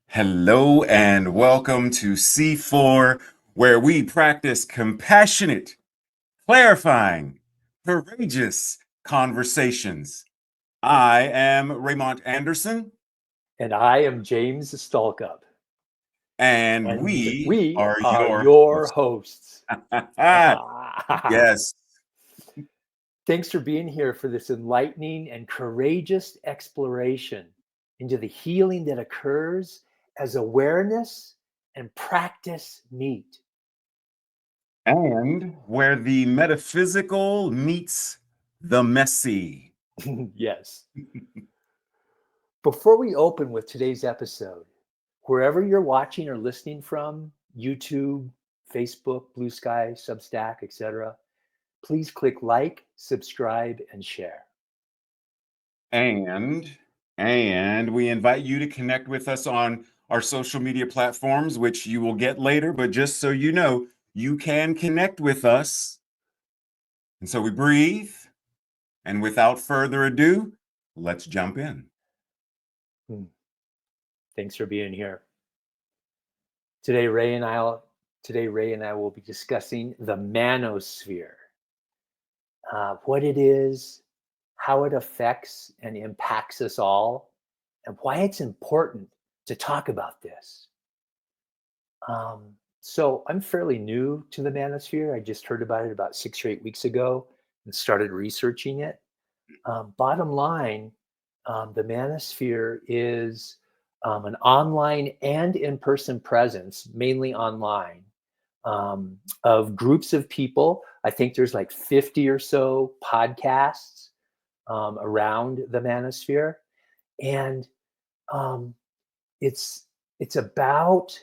Hello and welcome to C4, where we practice compassionate, clarifying, courageous conversations. I am Raymont Anderson, And I am James Stallcup, and and we we are are your your hosts. hosts. Yes, Thanks for being here for this enlightening and courageous exploration into the healing that occurs as awareness and practice meet. and where the metaphysical meets the messy. Yes. Before we open with today's episode, wherever you're watching or listening from, YouTube, Facebook, Blue Sky, Substack, etc., please click like, subscribe, and share. And and we invite you to connect with us on our social media platforms, which you will get later, but just so you know, you can connect with us. And so we breathe, and without further ado, let's jump in. Hmm. Thanks for being here. Today, Ray and I will be discussing the manosphere, what it is, how it affects and impacts us all, and why it's important to talk about this. So I'm fairly new to the manosphere. I just heard about it about 6 or 8 weeks ago and started researching it. Bottom line, the manosphere is an online and in-person presence, mainly online, of groups of people. I think there's like 50 or so podcasts around the manosphere, and um, it's about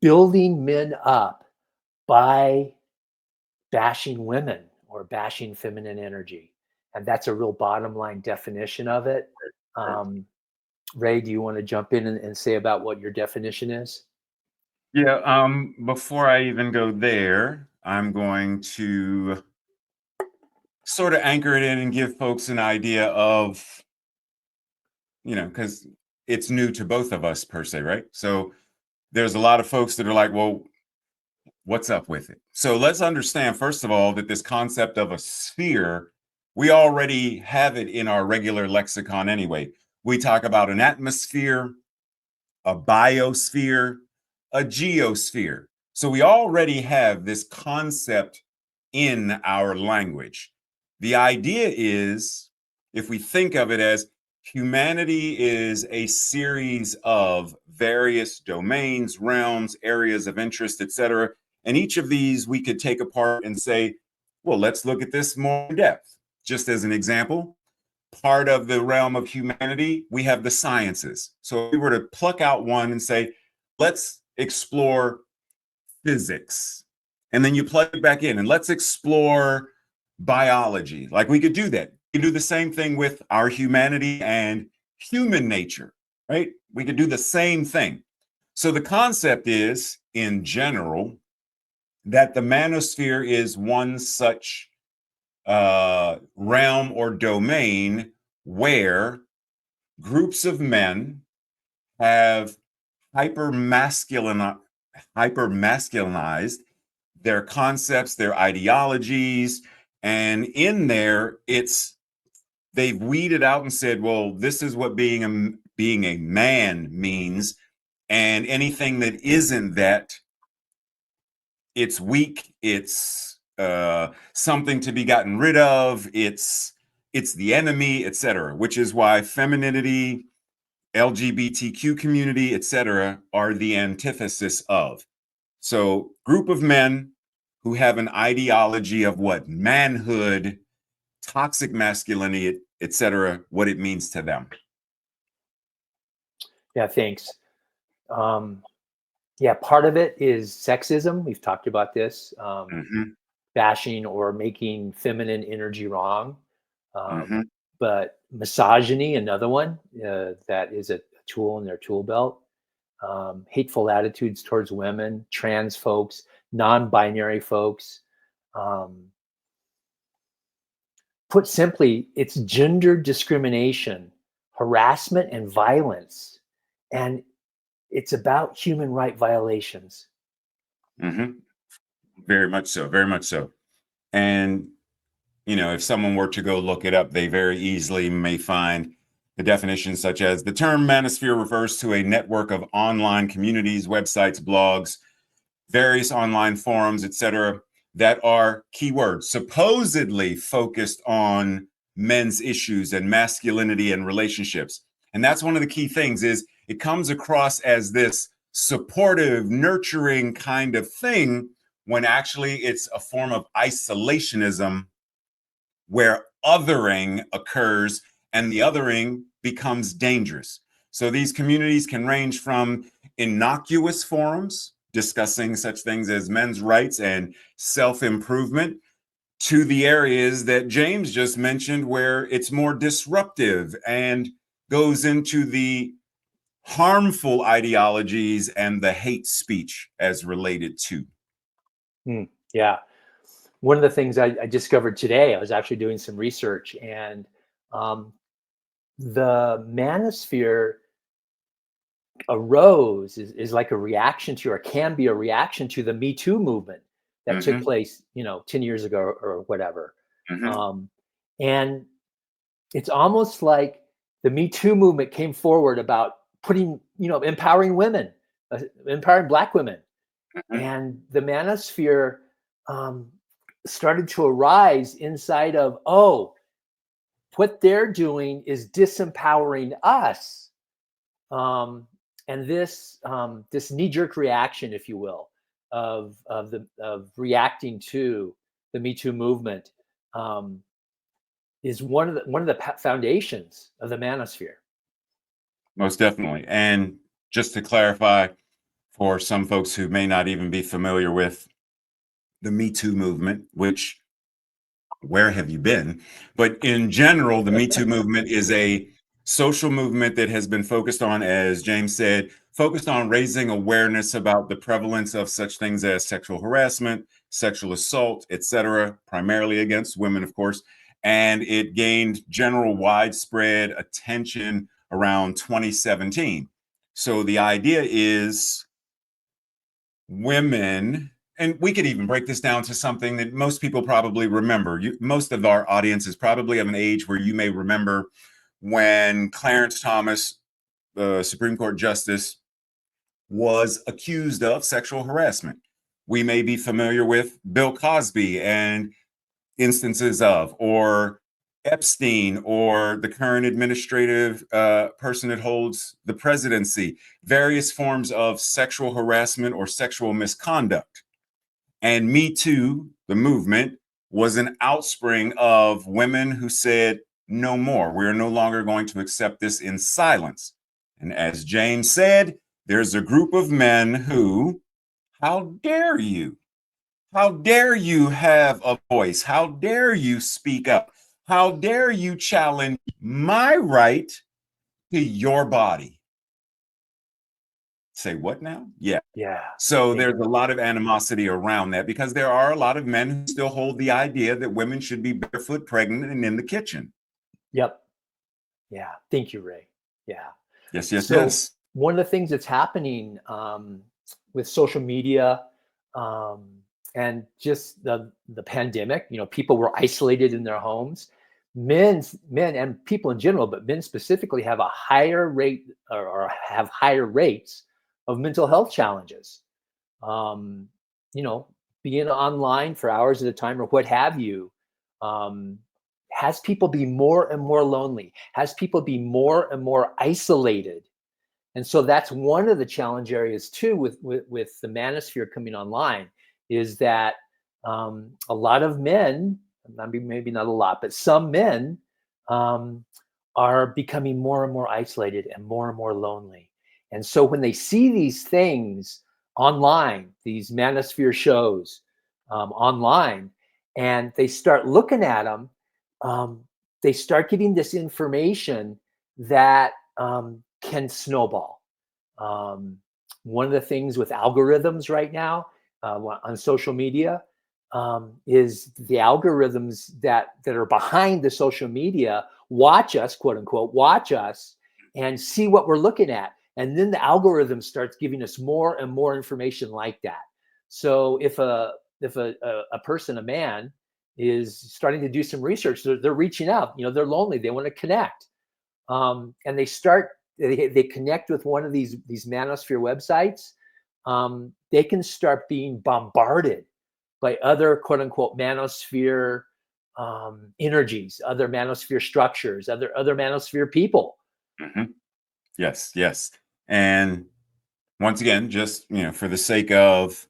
building men up by bashing women or bashing feminine energy. And that's a real bottom line definition of it. Um, Ray, do you want to jump in and say about what your definition is? Yeah, before I even go there, I'm going to sort of anchor it in and give folks an idea of, because it's new to both of us per se, right? So there's a lot of folks that are like, well, what's up with it? So let's understand, first of all, that this concept of a sphere, we already have it in our regular lexicon anyway. We talk about an atmosphere, a biosphere, a geosphere. So we already have this concept in our language. The idea is, if we think of it as humanity is a series of various domains, realms, areas of interest, etc. And each of these we could take apart and say, well, let's look at this more in depth. Just as an example, part of the realm of humanity, we have the sciences. So if we were to pluck out one and say, let's explore physics, and then you plug it back in and let's explore biology. Like we could do that. We could do the same thing with our humanity and human nature, right? We could do the same thing. So the concept is, in general, that the manosphere is one such realm or domain where groups of men have hyper masculinized their concepts, their ideologies, and in there they've weeded out and said, well, this is what being a man means, and anything that isn't that, it's weak, it's something to be gotten rid of, it's the enemy, etc. Which is why femininity, LGBTQ community, etc., are the antithesis of. So, group of men who have an ideology of what manhood, toxic masculinity, etc., what it means to them. Yeah, thanks. Um, yeah, part of it is sexism. We've talked about this, Mm-hmm, bashing or making feminine energy wrong. mm-hmm. But misogyny, another one that is a tool in their tool belt. Hateful attitudes towards women, trans folks, non-binary folks. Um, Put simply, it's gender discrimination harassment and violence. And it's about human right violations. Hmm. Very much so. Very much so. And, if someone were to go look it up, they very easily may find the definitions such as the term manosphere refers to a network of online communities, websites, blogs, various online forums, etc., that are keywords supposedly focused on men's issues and masculinity and relationships. And that's one of the key things is it comes across as this supportive, nurturing kind of thing when actually it's a form of isolationism where othering occurs and the othering becomes dangerous. So these communities can range from innocuous forums discussing such things as men's rights and self-improvement to the areas that James just mentioned where it's more disruptive and goes into the harmful ideologies and the hate speech as related to. Yeah. One of the things I discovered today, I was actually doing some research, and the manosphere arose is like a reaction to, or can be a reaction to, the Me Too movement that took place, 10 years ago or whatever. Mhm. And it's almost like the Me Too movement came forward about putting, empowering women, empowering Black women. Mhm. And the manosphere um, started to arise inside of, oh, what they're doing is disempowering us. And this knee-jerk reaction, if you will, of reacting to the Me Too movement, is one of the foundations of the manosphere. Most definitely. And just to clarify, for some folks who may not even be familiar with the Me Too movement, which where have you been? But in general, the Me Too movement is a social movement that has been focused on, as James said, focused on raising awareness about the prevalence of such things as sexual harassment, sexual assault, etc., primarily against women, of course. And it gained general widespread attention around 2017. So the idea is women, and we could even break this down to something that most people probably remember. Most of our audience is probably of an age where you may remember when Clarence Thomas, the Supreme Court Justice, was accused of sexual harassment. We may be familiar with Bill Cosby and instances of, or Epstein, or the current administrative person that holds the presidency, various forms of sexual harassment or sexual misconduct. And Me Too, the movement, was an outspring of women who said, no more. We're no longer going to accept this in silence. And as James said, there's a group of men who, how dare you? How dare you have a voice? How dare you speak up? How dare you challenge my right to your body? Say what now? Yeah. Yeah. So Thank there's a lot of animosity around that because there are a lot of men who still hold the idea that women should be barefoot, pregnant, and in the kitchen. Yep. Yeah. Thank you, Ray. Yeah. Yes, yes, So yes. one of the things that's happening with social media, um, and just the pandemic, people were isolated in their homes. Men and people in general, but men specifically, have a higher rate, or have higher rates of mental health challenges. Um, you know, Being online for hours at a time or what have you, um, has people be more and more lonely, has people be more and more isolated. And so that's one of the challenge areas too with the manosphere coming online, is that a lot of men, maybe not a lot, but some men um, are becoming more and more isolated and more lonely. And so when they see these things online, these manosphere shows online, and they start looking at them, um, they start getting this information that can snowball. Um, One of the things with algorithms right now on social media is the algorithms that are behind the social media watch us, quote unquote, watch us and see what we're looking at. And then the algorithm starts giving us more and more information like that. So if a person, a man, is starting to do some research, they're reaching out, they're lonely, they want to connect. And they connect with one of these Manosphere websites. They can start being bombarded by other quote unquote Manosphere energies, other Manosphere structures, other Manosphere people. Mm-hmm. Yes, yes. And once again, just for the sake of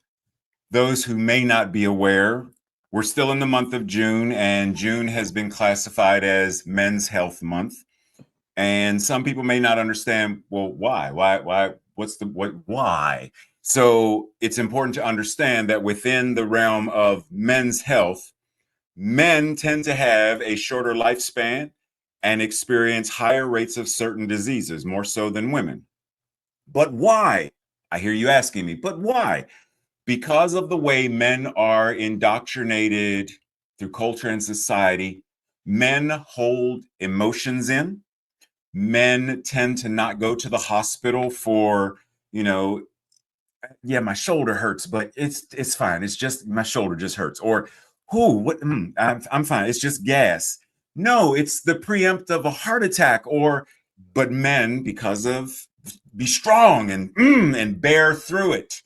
those who may not be aware, we're still in the month of June, and June has been classified as Men's Health Month. And some people may not understand, well, why? Why? So it's important to understand that within the realm of men's health, men tend to have a shorter lifespan and experience higher rates of certain diseases, more so than women. But why? I hear you asking me, but why? Because of the way men are indoctrinated through culture and society, men hold emotions in. Men tend to not go to the hospital for, yeah, my shoulder hurts, but it's fine. It's just my shoulder just hurts. Or, I'm fine. It's just gas. No, it's the preempt of a heart attack. But men, because of be strong and bear through it,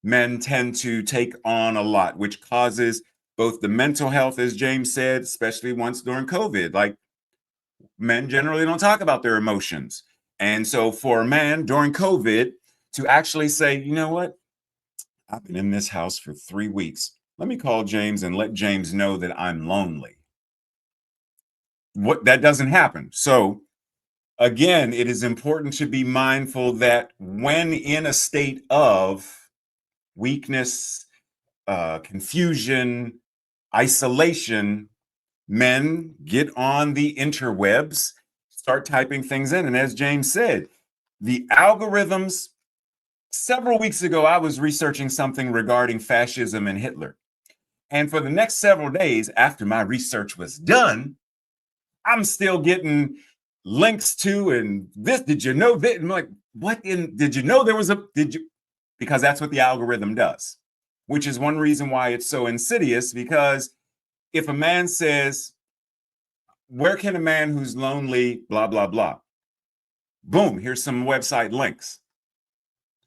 men tend to take on a lot, which causes both the mental health, as James said, especially once during COVID. Like, men generally don't talk about their emotions. And so for a man during COVID to actually say, you know what, I've been in this house for 3 weeks. Let me call James and let James know that I'm lonely. That doesn't happen. So again, it is important to be mindful that when in a state of weakness, confusion, isolation, men get on the interwebs, start typing things in. And as James said, the algorithms, several weeks ago, I was researching something regarding fascism and Hitler. And for the next several days after my research was done, I'm still getting links to, and this, did you know that? I'm like, did you know there was because that's what the algorithm does, which is one reason why it's so insidious. Because if a man says, where can a man who's lonely, blah, blah, blah, boom, here's some website links.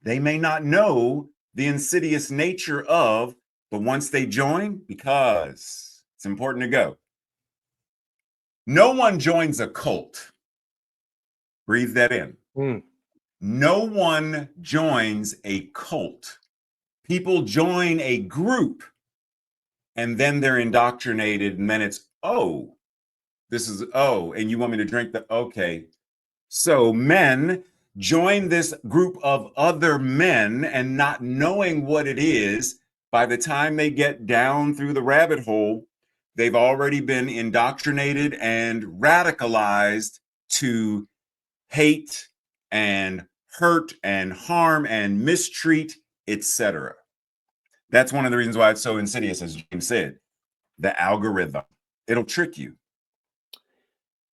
They may not know the insidious nature of, but once they join, because it's important to go. No one joins a cult. Breathe that in. No one joins a cult. People join a group and then they're indoctrinated, and then it's, and you want me to drink okay. So men join this group of other men, and not knowing what it is, by the time they get down through the rabbit hole, they've already been indoctrinated and radicalized to hate and hurt and harm and mistreat, etc. That's one of the reasons why it's so insidious, as James said. The algorithm, it'll trick you.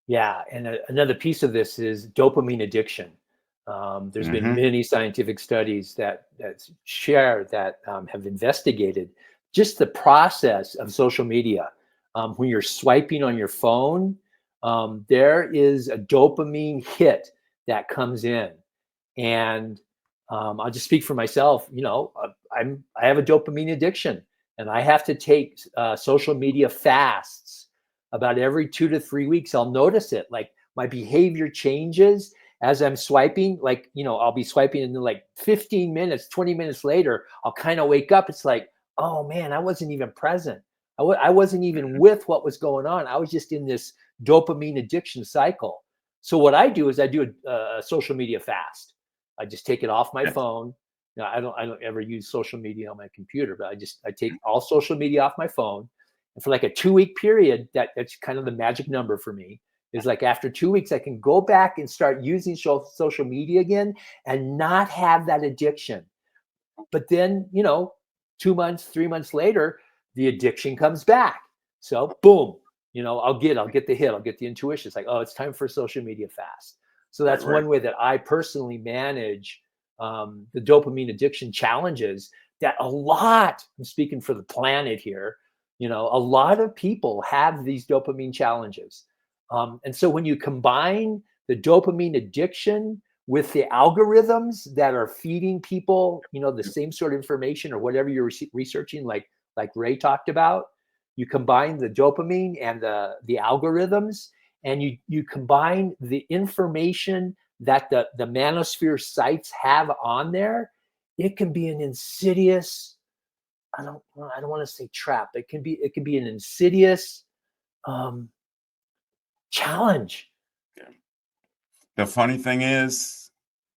Yeah, and another piece of this is dopamine addiction. There's been many scientific studies that share that have investigated just the process of social media. When you're swiping on your phone, there is a dopamine hit that comes in, and I'll just speak for myself. I have a dopamine addiction, and I have to take social media fasts about every 2 to 3 weeks. I'll notice it, like my behavior changes as I'm swiping. Like, I'll be swiping, and then like 15 minutes, 20 minutes later, I'll kind of wake up. It's like, oh man, I wasn't even present. I wasn't even with what was going on. I was just in this dopamine addiction cycle. So what I do is I do a social media fast. I just take it off my phone. I don't ever use social media on my computer, but I take all social media off my phone. And for like a 2-week period, that's kind of the magic number for me, is like after 2 weeks, I can go back and start using social media again and not have that addiction. But then, 2 months, 3 months later, the addiction comes back. So boom, I'll get the hit, I'll get the intuition. It's like, oh, it's time for a social media fast. So that's Right. one way that I personally manage the dopamine addiction challenges that I'm speaking for the planet here, a lot of people have these dopamine challenges. And so when you combine the dopamine addiction with the algorithms that are feeding people, the same sort of information or whatever you're researching, like Ray talked about, you combine the dopamine and the algorithms, and you combine the information that the Manosphere sites have on there, it can be an insidious, I don't want to say trap. It can be an insidious challenge. The funny thing is,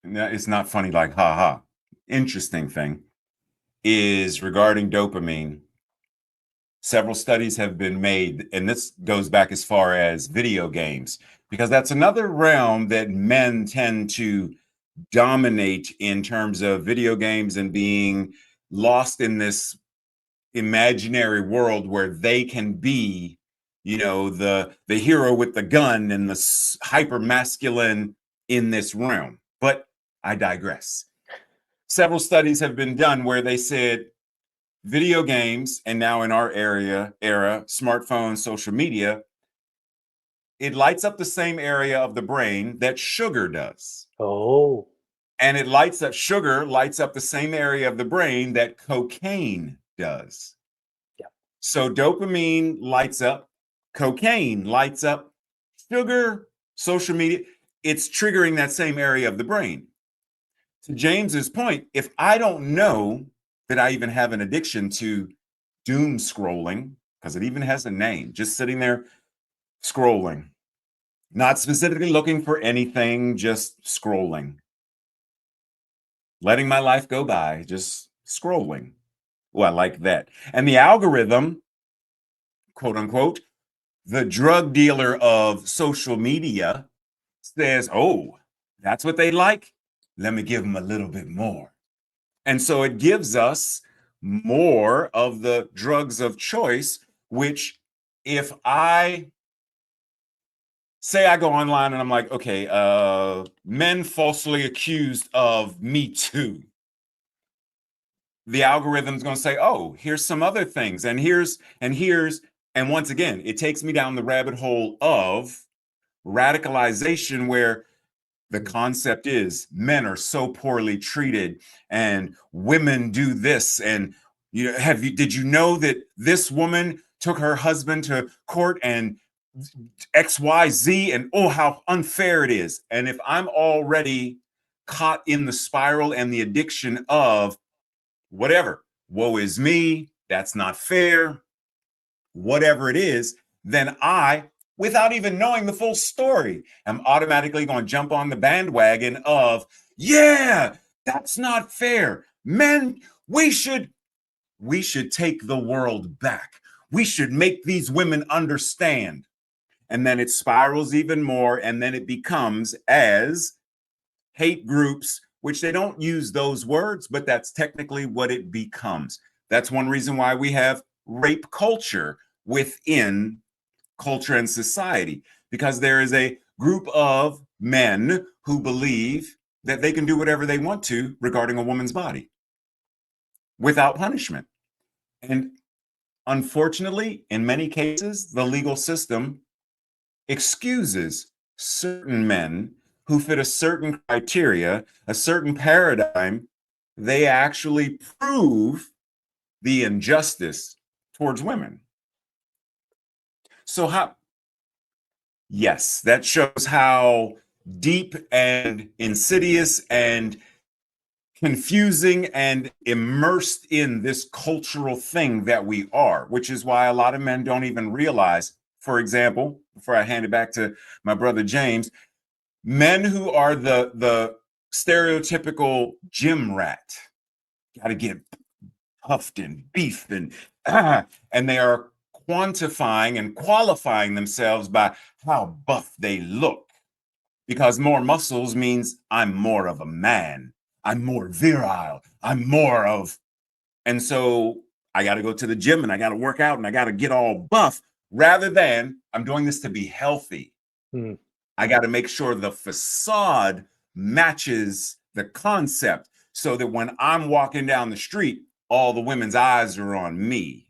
it's not funny like ha. Interesting thing is regarding dopamine. Several studies have been made, and this goes back as far as video games, because that's another realm that men tend to dominate in terms of video games and being lost in this imaginary world where they can be, the hero with the gun and the hyper masculine in this realm. But I digress. Several studies have been done where they said video games, and now in our era, smartphones, social media, it lights up the same area of the brain that sugar does. Oh. And sugar lights up the same area of the brain that cocaine does. Yeah. So dopamine lights up, cocaine lights up, sugar, social media, it's triggering that same area of the brain. To James's point, if I don't know that I even have an addiction to doom scrolling, because it even has a name, just sitting there scrolling, not specifically looking for anything, just scrolling, letting my life go by, just scrolling. Oh, I like that. And the algorithm, quote unquote, the drug dealer of social media says, oh, that's what they like. Let me give them a little bit more. And so it gives us more of the drugs of choice, which if I say I go online and I'm like, okay, men falsely accused of Me Too, the algorithm's going to say, oh, here's some other things. And here's, and once again, it takes me down the rabbit hole of radicalization where the concept is men are so poorly treated and women do this. And did you know that this woman took her husband to court and XYZ, and oh, how unfair it is. And if I'm already caught in the spiral and the addiction of whatever, woe is me, that's not fair, whatever it is, then I, without even knowing the full story, am automatically going to jump on the bandwagon of, yeah, that's not fair. Men, we should take the world back. We should make these women understand. And then it spirals even more, and then it becomes as hate groups, which they don't use those words, but that's technically what it becomes. That's one reason why we have rape culture within culture and society, because there is a group of men who believe that they can do whatever they want to regarding a woman's body without punishment. And unfortunately, in many cases, the legal system excuses certain men who fit a certain criteria, a certain paradigm. They actually prove the injustice towards women. So yes, that shows how deep and insidious and confusing and immersed in this cultural thing that we are, which is why a lot of men don't even realize, for example, before I hand it back to my brother James, men who are the stereotypical gym rat, got to get puffed and beefed and they are quantifying and qualifying themselves by how buff they look, because more muscles means I'm more of a man. I'm more virile. I'm more of, and so I got to go to the gym and I got to work out and I got to get all buff. rather than I'm doing this to be healthy. Hmm. I got to make sure the facade matches the concept so that when I'm walking down the street, all the women's eyes are on me.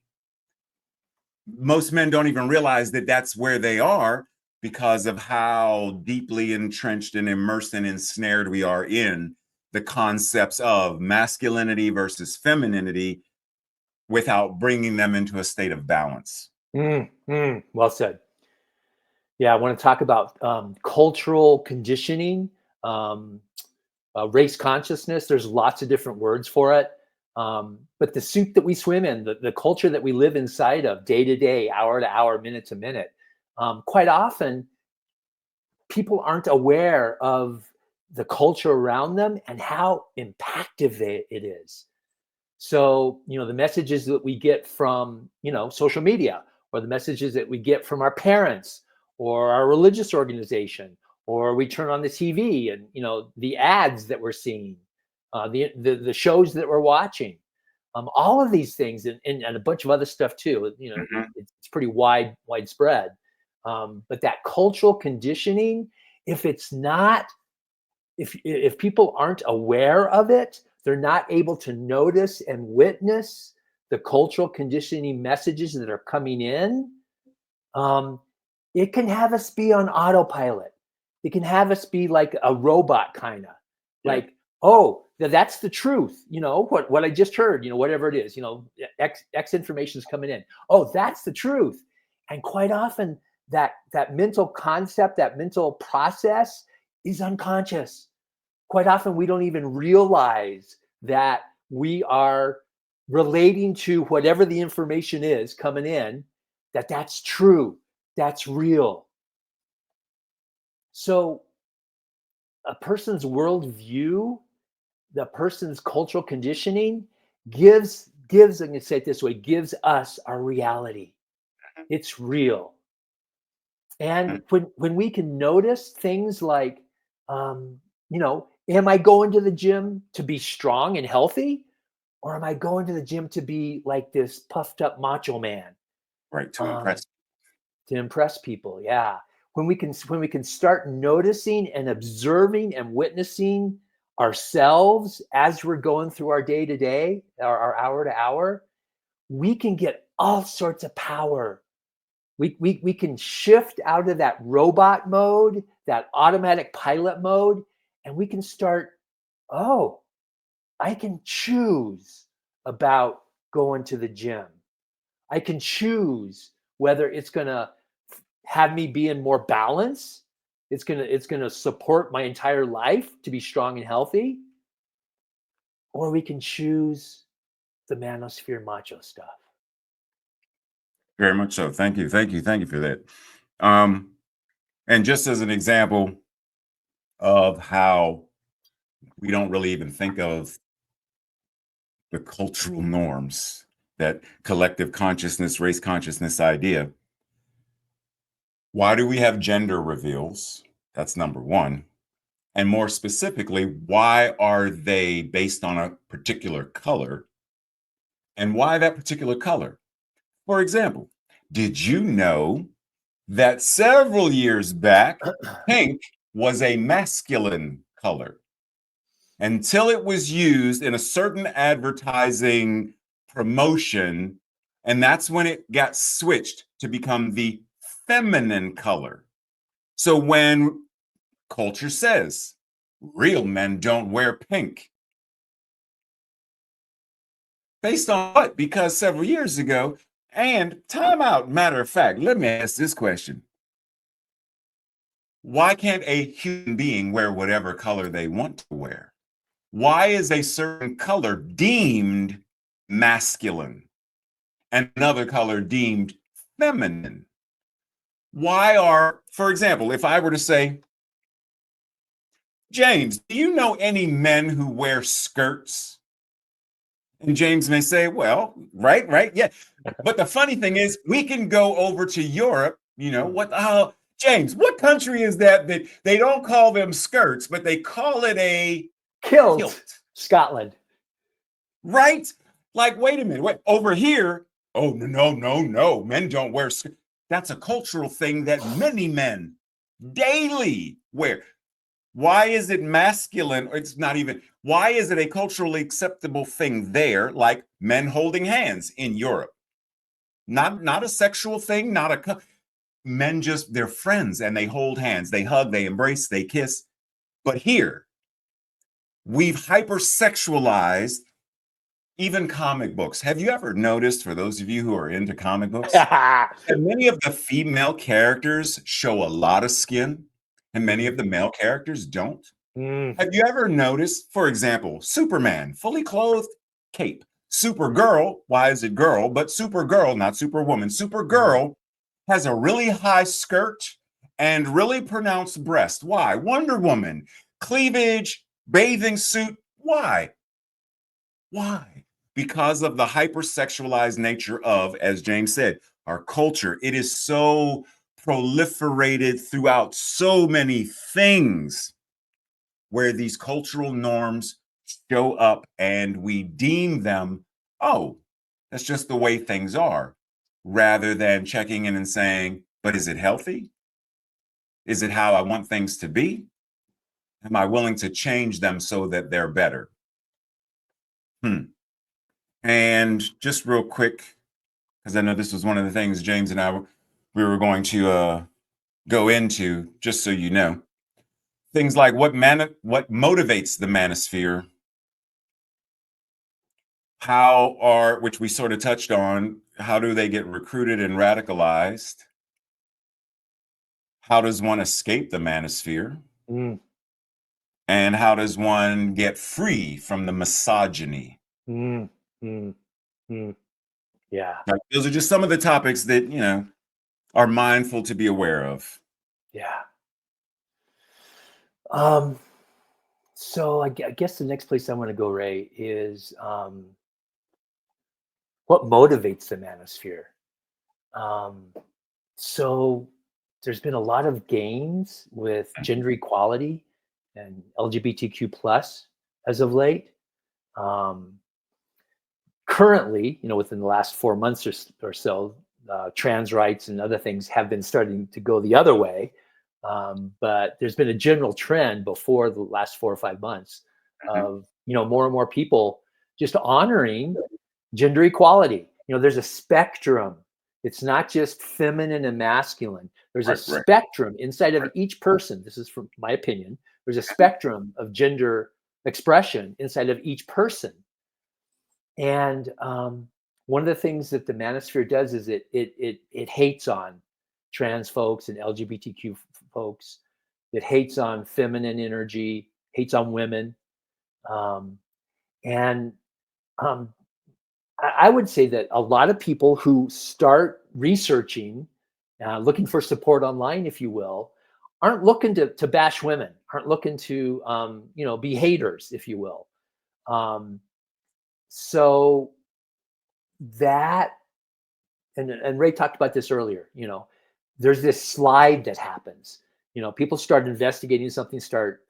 Most men don't even realize that that's where they are because of how deeply entrenched and immersed and ensnared we are in the concepts of masculinity versus femininity without bringing them into a state of balance. Well said. Yeah, I want to talk about cultural conditioning, um, race consciousness. There's lots of different words for it. But the soup that we swim in, the culture that we live inside of day to day, hour to hour, minute to minute, quite often people aren't aware of the culture around them and how impactful it is. So, the messages that we get from, social media, or the messages that we get from our parents or our religious organization, or we turn on the TV and, the ads that we're seeing, the shows that we're watching, all of these things and a bunch of other stuff too, Mhm. it's pretty widespread. But that cultural conditioning, if it's not, if people aren't aware of it, they're not able to notice and witness the cultural conditioning messages that are coming in. It can have us be on autopilot. It can have us be like a robot, kind of Yeah. like, oh, that's the truth. What I just heard, whatever it is, X information is coming in. Oh, that's the truth. And quite often that mental concept, that mental process is unconscious. Quite often we don't even realize that we are relating to whatever the information is coming in, that's true, that's real. So a person's worldview, the person's cultural conditioning gives, I'm going to say it this way, gives us our reality. It's real. And when we can notice things like, am I going to the gym to be strong and healthy? Or am I going to the gym to be like this puffed up macho man? Right. To Um, impress. to impress people. Yeah. When we can start noticing and observing and witnessing ourselves as we're going through our day to day, our hour to hour, we can get all sorts of power. We can shift out of that robot mode, that automatic pilot mode, and we can start, oh, I can choose about going to the gym. I can choose whether it's going to have me be in more balance. It's going to support my entire life to be strong and healthy, or we can choose the manosphere macho stuff. Very much so. Thank you. Thank you. Thank you for that. Um, and just as an example of how we don't really even think of the cultural norms, that collective consciousness, race consciousness idea. Why do we have gender reveals? That's number one. And more specifically, why are they based on a particular color? And why that particular color? For example, did you know that several years back, pink was a masculine color until it was used in a certain advertising promotion? And that's when it got switched to become the feminine color. So when culture says real men don't wear pink, based on what? Because several years ago, and time out, matter of fact, let me ask this question. Why can't a human being wear whatever color they want to wear? Why is a certain color deemed masculine and another color deemed feminine? Why are, for example, if I were to say, James, do you know any men who wear skirts? And James may say, well, right, yeah. But the funny thing is, we can go over to Europe, James, what country is that they don't call them skirts, but they call it a Kilt, kilt, Scotland. right? Like, wait a minute, wait, over here, oh, no, men don't wear skirts. That's a cultural thing that many men daily wear. Why is it masculine? It's not even, why is it a culturally acceptable thing there, like men holding hands in Europe? Not a sexual thing, not a, men just, they're friends and they hold hands, they hug, they embrace, they kiss. But here, we've hypersexualized even comic books. Have you ever noticed, for those of you who are into comic books, that many of the female characters show a lot of skin and many of the male characters don't? Mm. Have you ever noticed, for example, Superman, fully clothed, cape. Supergirl, why is it girl? But Supergirl, not Superwoman, Supergirl has a really high skirt and really pronounced breast. Why? Wonder Woman, cleavage, bathing suit. Why? Why? Because of the hypersexualized nature of, as James said, our culture. It is so proliferated throughout so many things where these cultural norms show up and we deem them, oh, that's just the way things are, rather than checking in and saying, but is it healthy? Is it how I want things to be? Am I willing to change them so that they're better? And just real quick, because I know this was one of the things James and I we were going to go into, just so you know, things like what motivates the manosphere, which we sort of touched on, how do they get recruited and radicalized? How does one escape the manosphere? Mm. And how does one get free from the misogyny? Mm. Mm. Mm. Yeah. Like, those are just some of the topics that, are mindful to be aware of. Yeah. So I guess the next place I want to go, Ray, is what motivates the manosphere. Um, so there's been a lot of gains with gender equality and LGBTQ plus as of late. Um, Currently, within the last 4 months or so, trans rights and other things have been starting to go the other way. But there's been a general trend before the last 4 or 5 months Mhm. of more and more people just honoring gender equality. There's a spectrum. It's not just feminine and masculine. There's a Right, right. spectrum inside of each person. This is from my opinion. There's a spectrum of gender expression inside of each person. And one of the things that the Manosphere does is it hates on trans folks and LGBTQ folks. It hates on feminine energy, hates on women, um, and um, I would say that a lot of people who start researching, looking for support online, if you will, aren't looking to bash women, aren't looking to be haters, if you will. Um, so that and Ray talked about this earlier, there's this slide that happens. People start investigating something, start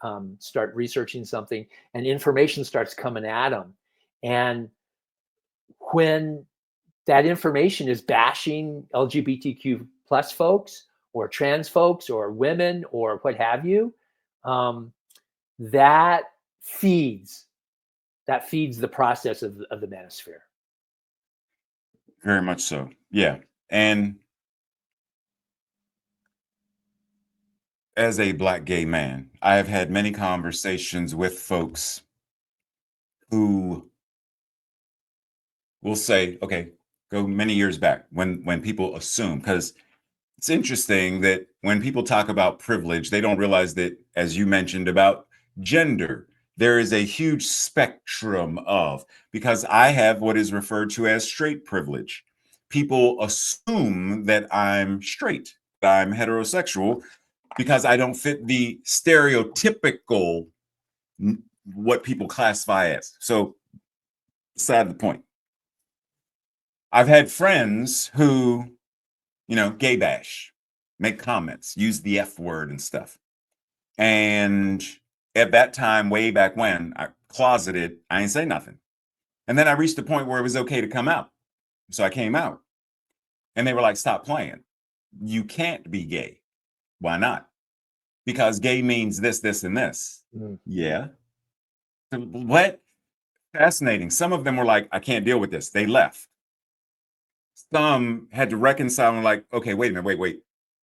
researching something, and information starts coming at them. And when that information is bashing LGBTQ plus folks or trans folks or women or what have you, um, that feeds the process of the manosphere. Very much so. Yeah. And as a Black gay man, I have had many conversations with folks who will say, okay, go many years back when people assume, because it's interesting that when people talk about privilege, they don't realize that, as you mentioned about gender, there is a huge spectrum of, because I have what is referred to as straight privilege. People assume that I'm straight, that I'm heterosexual, because I don't fit the stereotypical what people classify as. So, beside the point. I've had friends who, gay bash, make comments, use the F word and stuff. And at that time, way back when, I closeted, I ain't say nothing. And then I reached the point where it was okay to come out. So I came out. And they were like, stop playing. you can't be gay. Why not? Because gay means this, this, and this. Mm. Yeah. What? Fascinating. Some of them were like, I can't deal with this. They left. Some had to reconcile and like, okay, wait a minute, wait.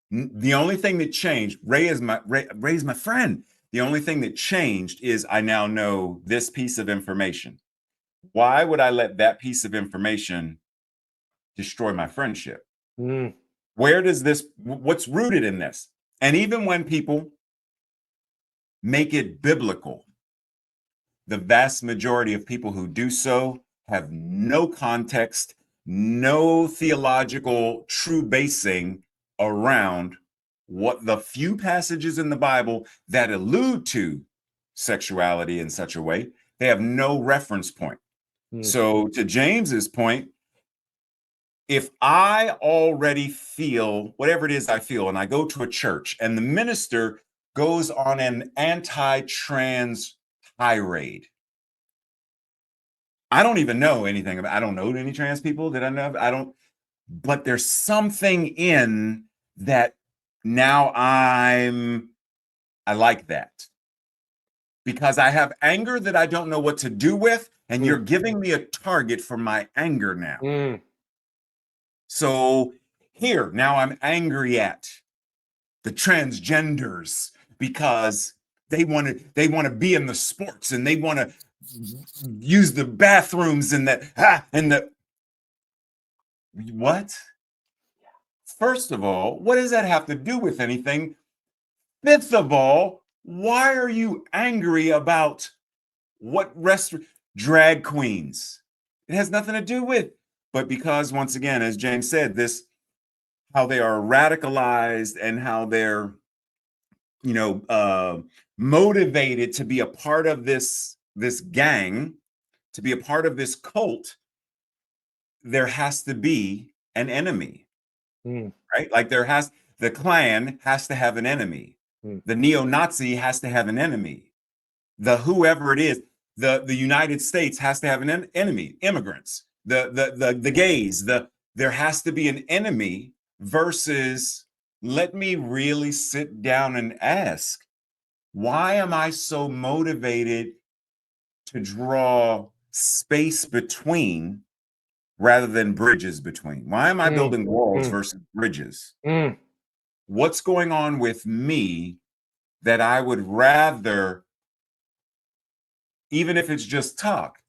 The only thing that changed, Ray's my friend. The only thing that changed is I now know this piece of information. Why would I let that piece of information destroy my friendship? Mm. Where does what's rooted in this? And even when people make it biblical, the vast majority of people who do so have no context, no theological true basing around what the few passages in the Bible that allude to sexuality in such a way, they have no reference point. Mm. So, to James's point, if I already feel whatever it is I feel, and I go to a church and the minister goes on an anti-trans tirade, I don't even know anything about, I don't know any trans people that I know. I don't, but there's something in that now I like that because I have anger that I don't know what to do with. And you're giving me a target for my anger now. Mm. So here, now I'm angry at the transgenders because they want to be in the sports and they want to use the bathrooms and the what? First of all, what does that have to do with anything? Fifth of all, why are you angry about what restaurant drag queens? It has nothing to do with, but because once again, as James said, this how they are radicalized and how they're motivated to be a part of this gang, to be a part of this cult, there has to be an enemy. Mm. Right? Like the Klan has to have an enemy. Mm. The neo-Nazi has to have an enemy. The whoever it is, the United States has to have an enemy. Immigrants, the gays, there has to be an enemy versus let me really sit down and ask, why am I so motivated to draw space between rather than bridges between? Why am I Mm. building walls Mm. versus bridges? Mm. What's going on with me that I would rather, even if it's just talk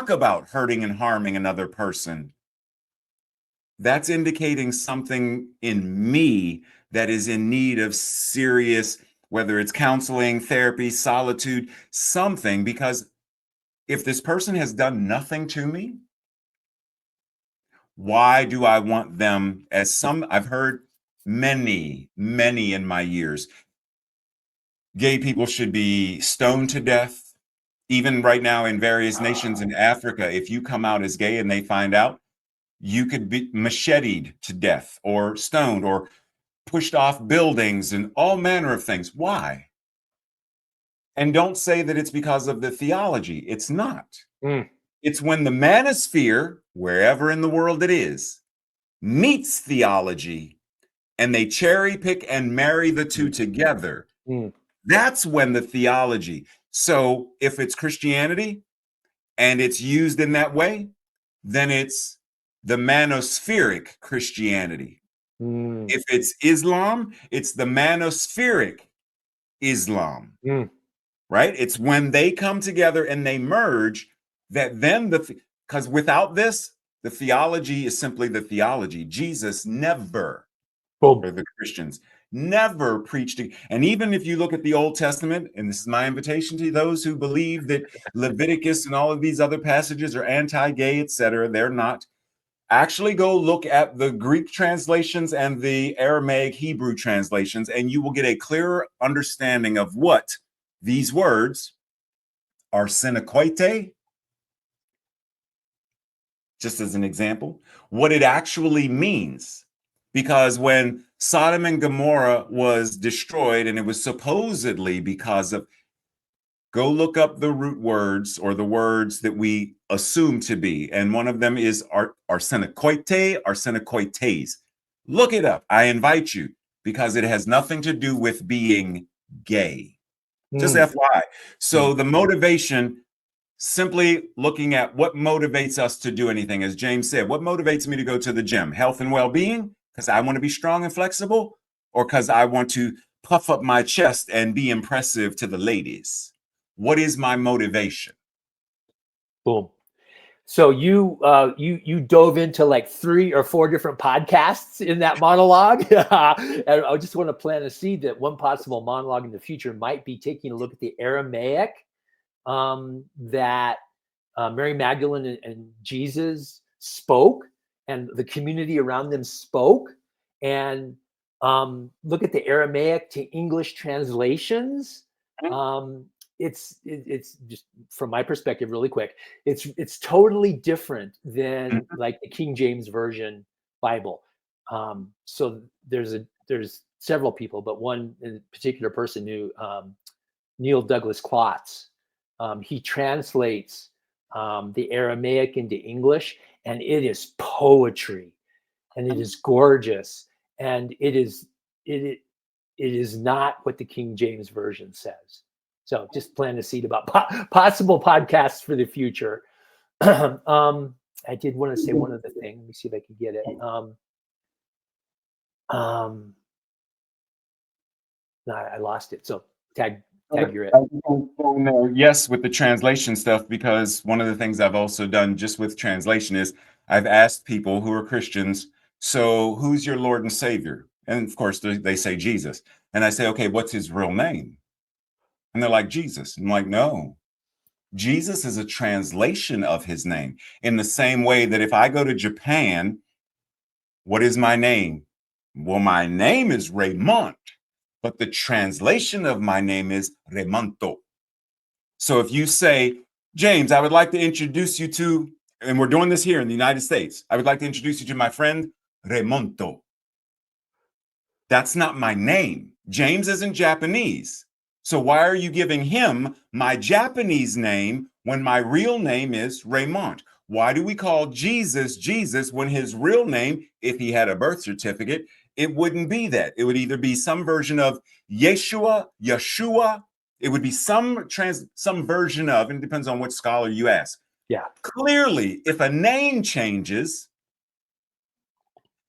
about hurting and harming another person? That's indicating something in me that is in need of serious, whether it's counseling, therapy, solitude, something, because if this person has done nothing to me, why do I want them I've heard many in my years, gay people should be stoned to death. Even right now in various nations in Africa, if you come out as gay and they find out, you could be macheted to death or stoned or pushed off buildings and all manner of things. Why? And don't say that it's because of the theology. It's not. Mm. It's when the manosphere, wherever in the world it is, meets theology and they cherry pick and marry the two together. Mm. That's when the theology. So if it's Christianity and it's used in that way, then it's the manospheric Christianity. Mm. If it's Islam, it's the manospheric Islam, Mm. right? It's when they come together and they merge that then because without this, the theology is simply the theology. Jesus never, Boom. or the Christians, never preached. And even if you look at the Old Testament, and this is my invitation to those who believe that Leviticus and all of these other passages are anti-gay, etc., they're not. Actually go look at the Greek translations and the Aramaic Hebrew translations, and you will get a clearer understanding of what these words are synequite, just as an example, what it actually means. Because when Sodom and Gomorrah was destroyed, and it was supposedly because of, go look up the root words or the words that we assume to be. And one of them is arsenokoite, arsenokoites. Look it up. I invite you, because it has nothing to do with being gay. Just Mm, FYI. mm. So the motivation, simply looking at what motivates us to do anything. As James said, what motivates me to go to the gym? Health and well-being, because I want to be strong and flexible, or because I want to puff up my chest and be impressive to the ladies? What is my motivation? Boom. So you dove into like 3 or 4 different podcasts in that monologue. And I just want to plant a seed that one possible monologue in the future might be taking a look at the Aramaic that Mary Magdalene and Jesus spoke, and the community around them spoke, and look at the Aramaic to English translations. Um, it's just from my perspective, really quick. It's totally different than like the King James Version Bible. So there's several people, but one in particular person who Neil Douglas Klotz. He translates the Aramaic into English, and it is poetry, and it is gorgeous, and it is not what the King James Version says. So just plant a seed about possible podcasts for the future. I did want to say one other thing. Let me see if I can get it. No, I lost it. So tag you're it. Yes, with the translation stuff, because one of the things I've also done just with translation is I've asked people who are Christians, so who's your Lord and Savior? And of course, they say Jesus. And I say, okay, what's his real name? And they're like, Jesus. I'm like, no, Jesus is a translation of his name. In the same way that if I go to Japan, what is my name? Well, my name is Raymont, but the translation of my name is Remonto. So if you say, James, I would like to introduce you to, and we're doing this here in the United States, I would like to introduce you to my friend Remonto. That's not my name. James isn't Japanese. So why are you giving him my Japanese name when my real name is Raymont? Why do we call Jesus Jesus when his real name, if he had a birth certificate, it wouldn't be that. It would either be some version of Yeshua, Yeshua. It would be some version of, and it depends on what scholar you ask. Yeah. Clearly, if a name changes,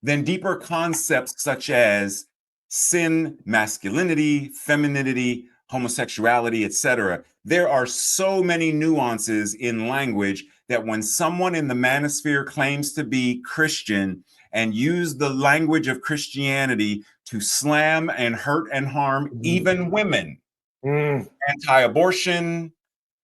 then deeper concepts such as sin, masculinity, femininity, homosexuality, etc. There are so many nuances in language that when someone in the Manosphere claims to be Christian and use the language of Christianity to slam and hurt and harm even women, anti-abortion,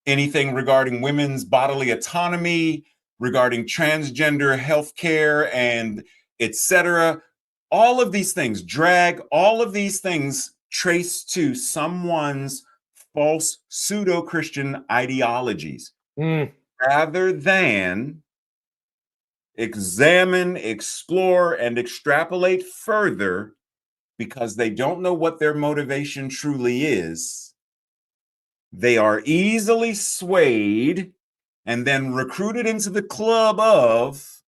anything regarding women's bodily autonomy, regarding transgender healthcare, and etc. All of these things, drag, all of these things trace to someone's false pseudo-Christian ideologies, rather than examine, explore, and extrapolate further, because they don't know what their motivation truly is. They are easily swayed and then recruited into the club of,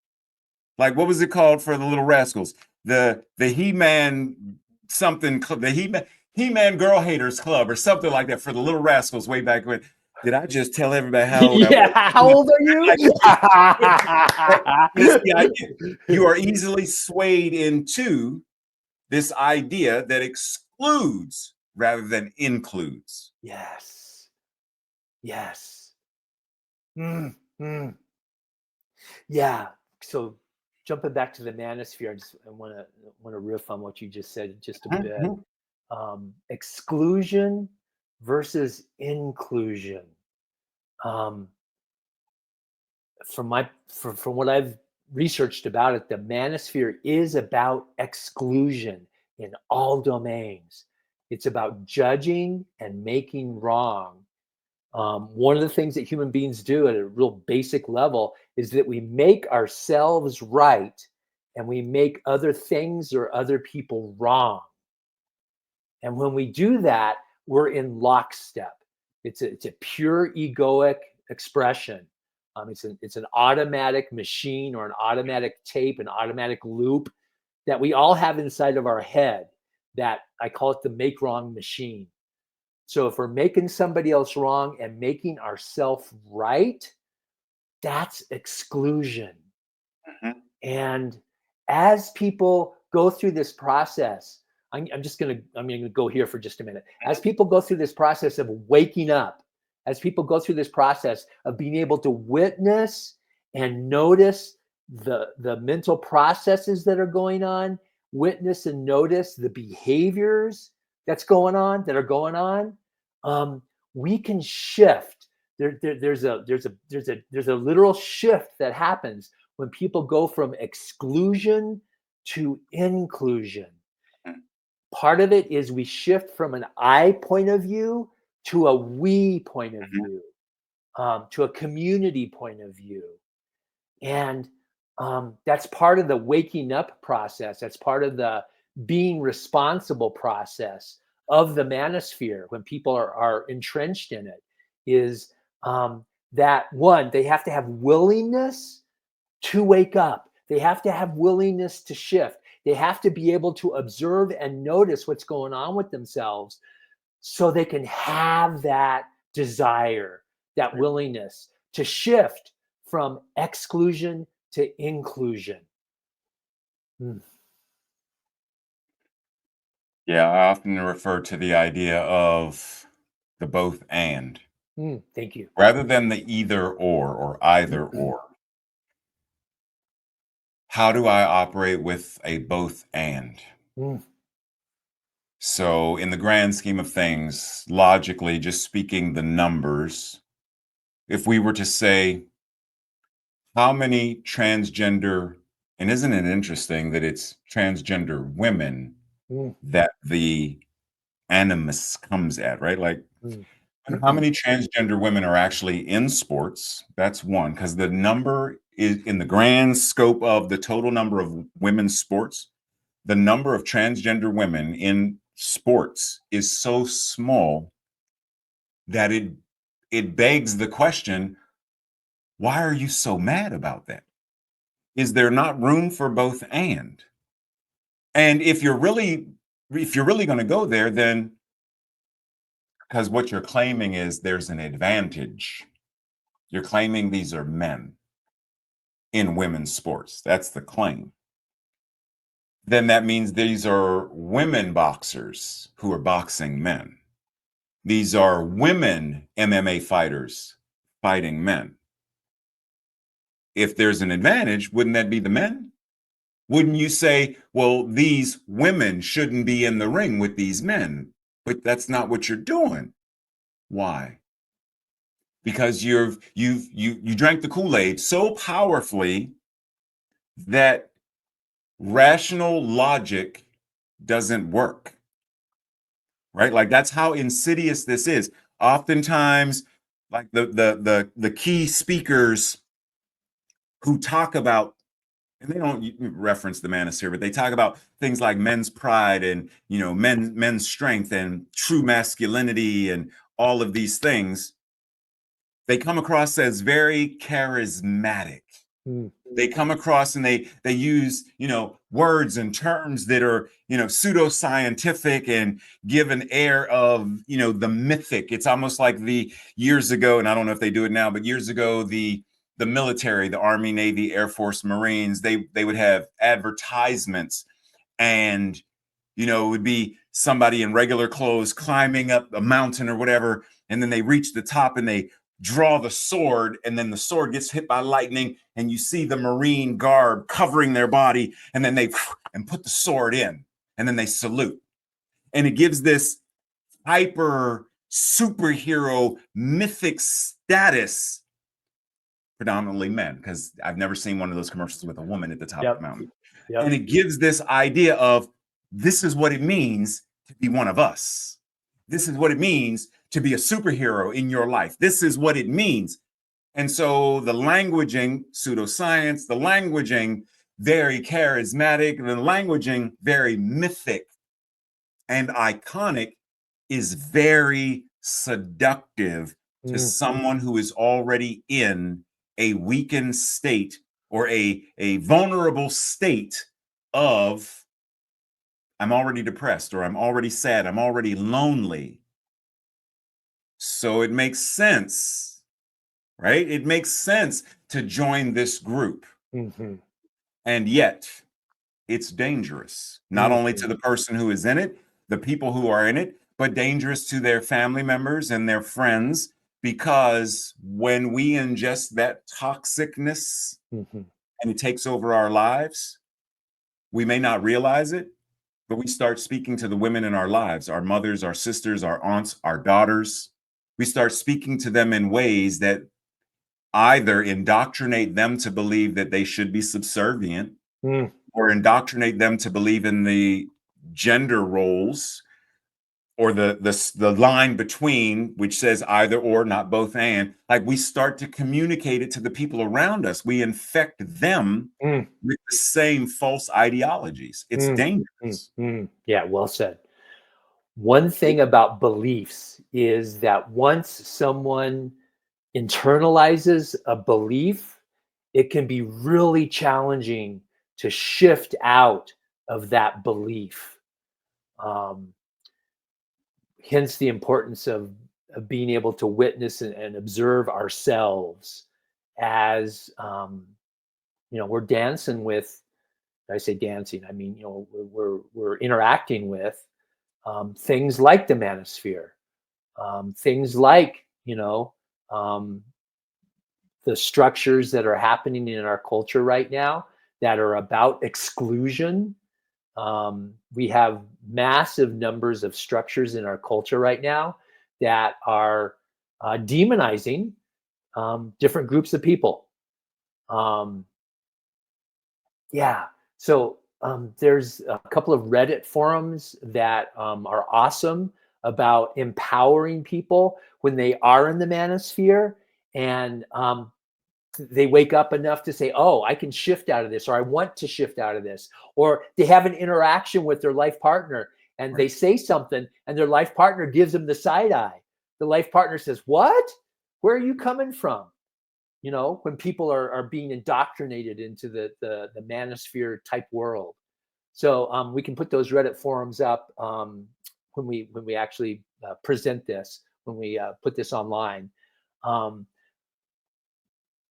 like, what was it called for the Little Rascals? The He-Man something, the He-Man Girl Haters Club or something like that for the Little Rascals way back when. Did I just tell everybody how old I was? Yeah. How old are you? It's the idea. You are easily swayed into this idea that excludes rather than includes. Yes. Yes. Mm, mm. Yeah. So jumping back to the manosphere, I want to riff on what you just said just a bit. Exclusion versus inclusion. Um, from what I've researched about it, the manosphere is about exclusion in all domains. It's about judging and making wrong. One of the things that human beings do at a real basic level is that we make ourselves right and we make other things or other people wrong. And when we do that, we're in lockstep. It's a pure egoic expression. It's an automatic machine or an automatic tape, an automatic loop that we all have inside of our head that I call it the make wrong machine. So if we're making somebody else wrong and making ourselves right, that's exclusion. Mhm. And as people go through this process, I'm gonna go here for just a minute. As people go through this process of waking up, as people go through this process of being able to witness and notice the mental processes that are going on, witness and notice the behaviors that are going on, we can shift. There's a literal shift that happens when people go from exclusion to inclusion. Mhm. Part of it is we shift from an I point of view to a we point of Mhm. view, to a community point of view. And that's part of the waking up process. That's part of the being responsible process of the manosphere when people are entrenched in it is that one, they have to have willingness to wake up. They have to have willingness to shift. They have to be able to observe and notice what's going on with themselves so they can have that desire, that willingness to shift from exclusion to inclusion. Mm, Yeah, I often refer to the idea of the both and thank you. rather than the either or either or. How do I operate with a both and? Mm, So, in the grand scheme of things, logically, just speaking the numbers, if we were to say, how many transgender, and isn't it interesting that it's transgender women mm, that the animus comes at, right? Like, mm. how many transgender women are actually in sports? That's one, because the number is in the grand scope of the total number of women's sports, the number of transgender women in sports is so small that it begs the question, why are you so mad about that? Is there not room for both and? And if you're really going to go there, then because what you're claiming is there's an advantage. You're claiming these are men in women's sports. That's the claim. Then that means these are women boxers who are boxing men. These are women MMA fighters fighting men. If there's an advantage, wouldn't that be the men? Wouldn't you say, well, these women shouldn't be in the ring with these men? But that's not what you're doing. Why? Because you drank the Kool-Aid so powerfully that rational logic doesn't work. Right? Like that's how insidious this is. Oftentimes, like the key speakers who talk about, and they don't reference the manosphere, but they talk about things like men's pride and men's strength and true masculinity and all of these things. They come across as very charismatic. Mm, They come across and they use words and terms that are pseudoscientific and give an air of the mythic. It's almost like the years ago, and I don't know if they do it now, but years ago the military, the Army, Navy, Air Force, Marines, they would have advertisements, and it would be somebody in regular clothes climbing up a mountain or whatever, and then they reach the top and they draw the sword, and then the sword gets hit by lightning, and you see the Marine garb covering their body, and then they and put the sword in, and then they salute. And it gives this hyper superhero mythic status, predominantly men, because I've never seen one of those commercials with a woman at the top of the yep. mountain. And Yep. it gives this idea of this is what it means to be one of us. This is what it means to be a superhero in your life. This is what it means. And so the languaging, pseudoscience, the languaging, very charismatic, the languaging, very mythic and iconic, is very seductive to Mm, someone who is already in a weakened state or a vulnerable state of I'm already depressed, or I'm already sad, I'm already lonely. So it makes sense, right? It makes sense to join this group. Hmm. And yet, it's dangerous, not only to Hmm. the person who is in it, the people who are in it, but dangerous to their family members and their friends. Because when we ingest that toxicness Hmm. and it takes over our lives, we may not realize it, but we start speaking to the women in our lives, our mothers, our sisters, our aunts, our daughters. We start speaking to them in ways that either indoctrinate them to believe that they should be subservient, Mm. or indoctrinate them to believe in the gender roles, or the line between, which says either or, not both and. Like, we start to communicate it to the people around us. We infect them Mm. with the same false ideologies. It's Mm. Mm. dangerous. Mm. Yeah, well said. One thing about beliefs is that once someone internalizes a belief, it can be really challenging to shift out of that belief. Um, Hence the importance of being able to witness and observe ourselves as, we're dancing with. I say dancing, I mean, we're interacting with things like the manosphere, things like, um, the structures that are happening in our culture right now that are about exclusion. We have massive numbers of structures in our culture right now that are demonizing different groups of people. Um, yeah. So there's a couple of Reddit forums that are awesome about empowering people when they are in the manosphere, and they wake up enough to say, oh, I can shift out of this, or I want to shift out of this, or they have an interaction with their life partner and they Right. say something and their life partner gives them the side eye. The life partner says, what? Where are you coming from? When people are being indoctrinated into the manosphere type world. So we can put those Reddit forums up when we actually present this, when we put this online. Um,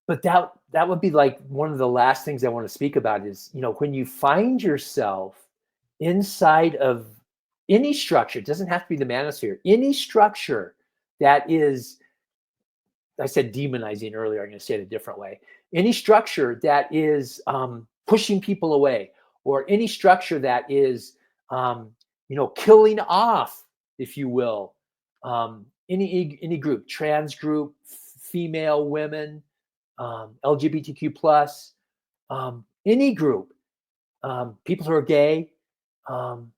but that would be like one of the last things I want to speak about is, when you find yourself inside of any structure. It doesn't have to be the manosphere, any structure that is, I said demonizing earlier, I'm going to say it a different way, any structure that is pushing people away, or any structure that is killing off, if you will, any group, trans group, female, women, LGBTQ plus, any group, people who are gay. Um,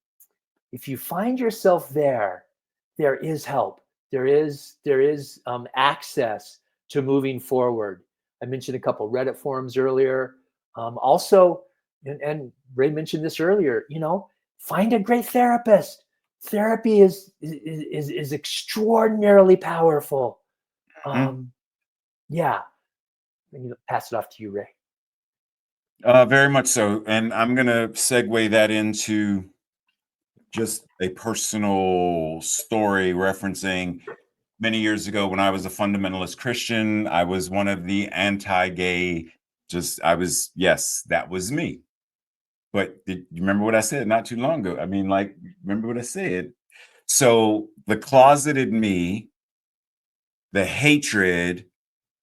if you find yourself there, there is help. There is access to moving forward. I mentioned a couple Reddit forums earlier. Also, and Ray mentioned this earlier. Find a great therapist. Therapy is extraordinarily powerful. Mhm. Yeah, I'm gonna pass it off to you, Ray. Very much so. And I'm going to segue that into just a personal story referencing many years ago when I was a fundamentalist Christian. I was one of the anti-gay, yes, that was me. But did you remember what I said not too long ago? I mean, like, remember what I said? So the closeted me, the hatred,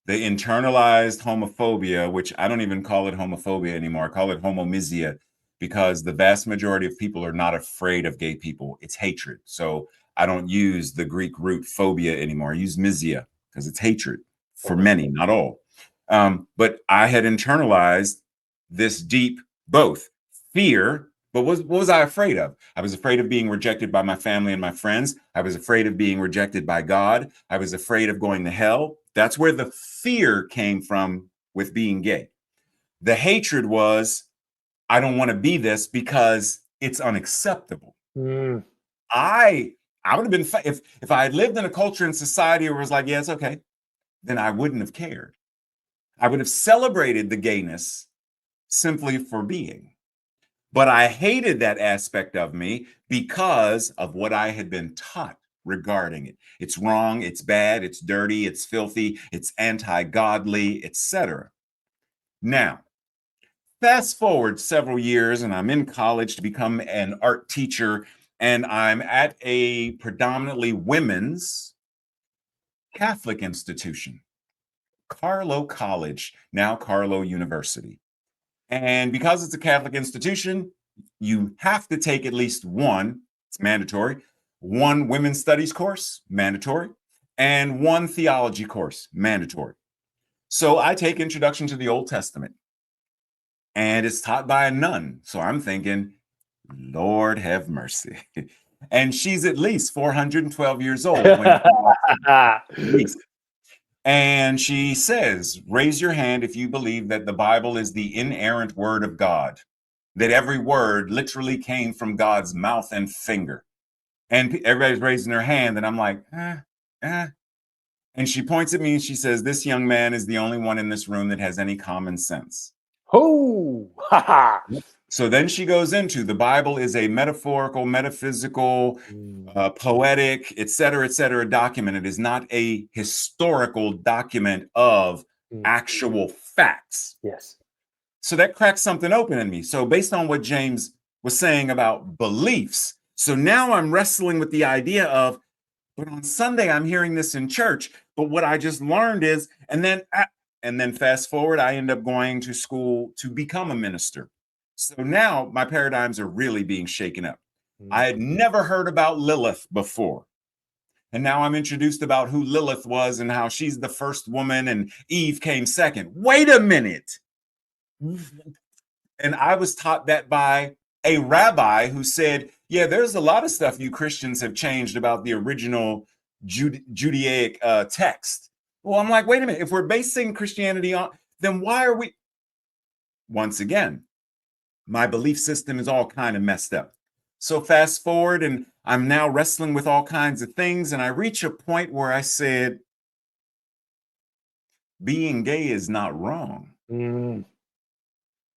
the internalized homophobia, which I don't even call it homophobia anymore. I call it homomisia, because the vast majority of people are not afraid of gay people. It's hatred. So I don't use the Greek root phobia anymore. I use misia because it's hatred for Totally. many, not all. But I had internalized this deep both fear. But what was I afraid of? I was afraid of being rejected by my family and my friends. I was afraid of being rejected by God. I was afraid of going to hell. That's where the fear came from with being gay. The hatred was, I don't want to be this because it's unacceptable. Mm, I I would have been if I had lived in a culture and society where it was like, yeah, it's okay, then I wouldn't have cared. I would have celebrated the gayness simply for being. But I hated that aspect of me because of what I had been taught regarding it. It's wrong, it's bad, it's dirty, it's filthy, it's anti-godly, etc. Now, fast forward several years, and I'm in college to become an art teacher, and I'm at a predominantly women's Catholic institution, Carlow College, now Carlow University. And because it's a Catholic institution, you have to take at least one, it's mandatory, one women's studies course, mandatory, and one theology course, mandatory. So I take Introduction to the Old Testament, and it's taught by a nun. So I'm thinking, Lord have mercy. And she's at least 412 years old when at least. And she says, raise your hand if you believe that the Bible is the inerrant word of God, that every word literally came from God's mouth and finger. And everybody's raising their hand, and I'm like, And she points at me and she says, this young man is the only one in this room that has any common sense. Oh, So then she goes into the Bible is a metaphorical, metaphysical, poetic, et cetera, document. It is not a historical document of actual facts. Yes. So that cracks something open in me. So based on what James was saying about beliefs, so now I'm wrestling with the idea of, but on Sunday I'm hearing this in church. But what I just learned is, and then fast forward, I end up going to school to become a minister. So now my paradigms are really being shaken up. I had never heard about Lilith before. And now I'm introduced about who Lilith was and how she's the first woman and Eve came second. Wait a minute. And I was taught that by a rabbi who said, yeah, there's a lot of stuff you Christians have changed about the original Judaic text. Well, I'm like, wait a minute. If we're basing Christianity on, then why are we? Once again, my belief system is all kind of messed up. So fast forward, and I'm now wrestling with all kinds of things. And I reach a point where I said, being gay is not wrong. And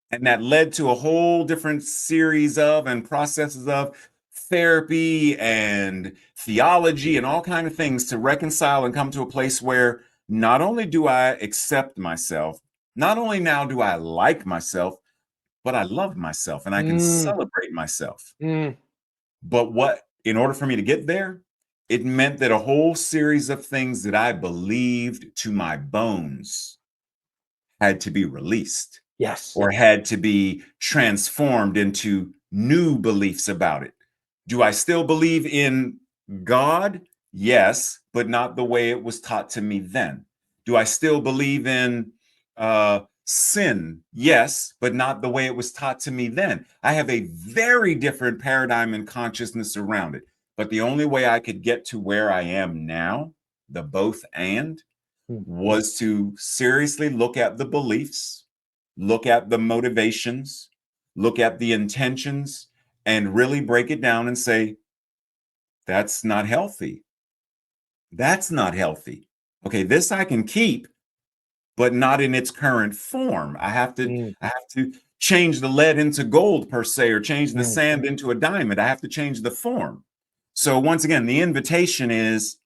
that led to a whole different series of and processes of therapy and theology and all kinds of things to reconcile and come to a place where not only do I accept myself, not only now do I like myself, but I love myself and I can celebrate myself. But in order for me to get there, it meant that a whole series of things that I believed to my bones had to be released. Yes. Or had to be transformed into new beliefs about it. Do I still believe in God? Yes, but not the way it was taught to me then. Do I still believe in sin? Yes, but not the way it was taught to me then. I have a very different paradigm and consciousness around it. But the only way I could get to where I am now, the both and, was to seriously look at the beliefs, look at the motivations, look at the intentions, and really break it down and say, that's not healthy. That's not healthy. Okay, this I can keep, but not in its current form. I have to change the lead into gold per se, or change the sand into a diamond. I have to change the form. So once again, the invitation is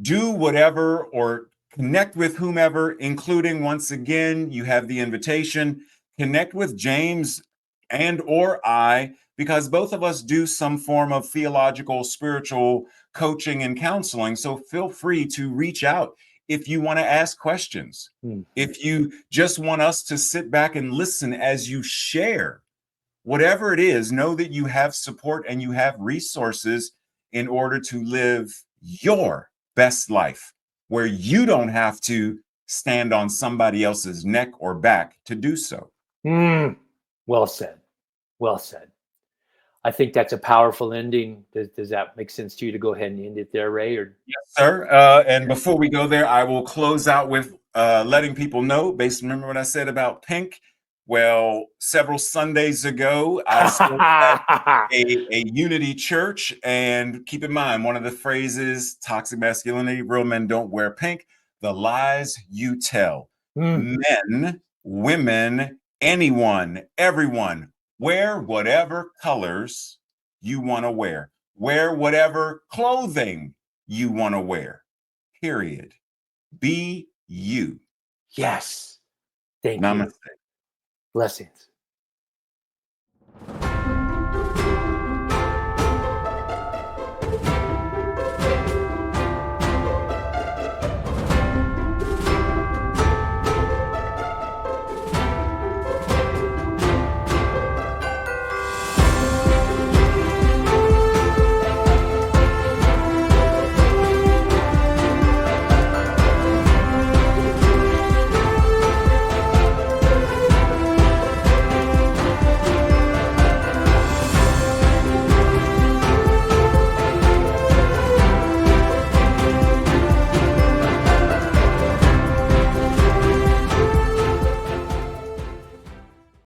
do whatever or connect with whomever, including, once again, you have the invitation, connect with James and or I, because both of us do some form of theological, spiritual coaching and counseling. So feel free to reach out if you want to ask questions. If you just want us to sit back and listen as you share, whatever it is, know that you have support and you have resources in order to live your best life, where you don't have to stand on somebody else's neck or back to do so. Well said. Well said. I think that's a powerful ending. Does that make sense to you to go ahead and end it there, Ray? Or yes, sir. And before we go there, I will close out with letting people know, remember what I said about pink? Well, several Sundays ago, I spoke at a unity church, and keep in mind, one of the phrases, toxic masculinity, real men don't wear pink, the lies you tell. Men, women, anyone, everyone Wear whatever colors you want to wear. Wear whatever clothing you want to wear. Period. Be you. Yes. Thank you. Namaste. Blessings.